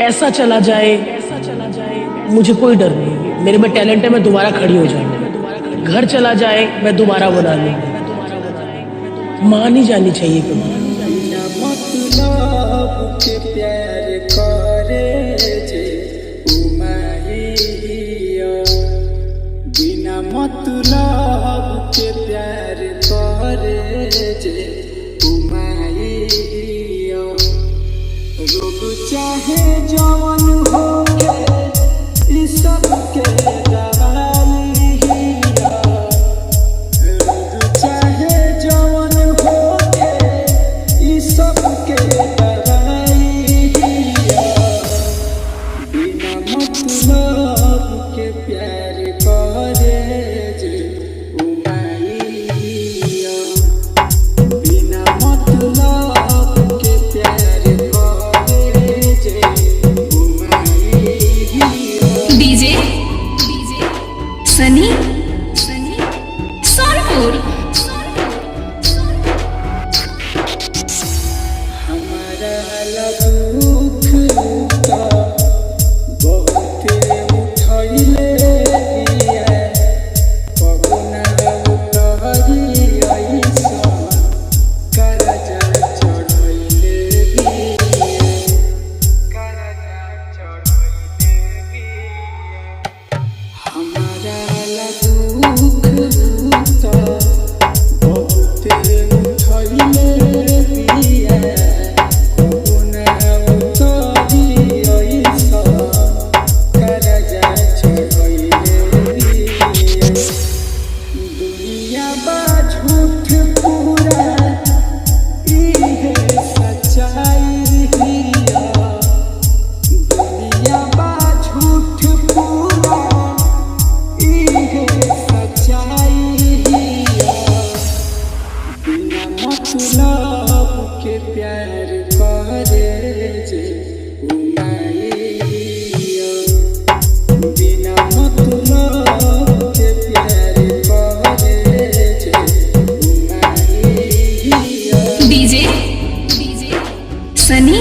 पैसा चला जाए मुझे कोई डर नहीं, मेरे में टैलेंट है, मैं दोबारा खड़ी हो जाऊंगी। घर चला जाए मैं दोबारा बना लूंगी। माँ नहीं जानी चाहिए कि बिना मतलब के प्यार करे जे उमाइया, बिना मतलब के प्यार करे जे उमाइया। रोग चाहे जवन हो के इस सब के दवाई, रोग चाहे जवन हो के इस सब के दवाई। बिना मतलब के प्यार करे जे उमाइया, बिना मतलब के प्यार करे जे उमाइया। डीजे सनी सोनपुर। हमारा दुख का बहुत उठैले बिया, पगना उतरी ऐसा करजा चढ़ैले बिया, करजा चढ़ैले बिया। हमारा दुख का बहुत उठैले बिया, पगना उतरी ऐसा करजा चढ़ैले बिया। दुनिया बा झूठ पूरा इहे सच्चाई हिया, दुनिया बा झूठ पूरा इहे सच्चाई हिया। बिना मतलब के प्यार करे जे उमाइया, बिना मतलब के प्यार करे जे उमाइया। डीजे सनी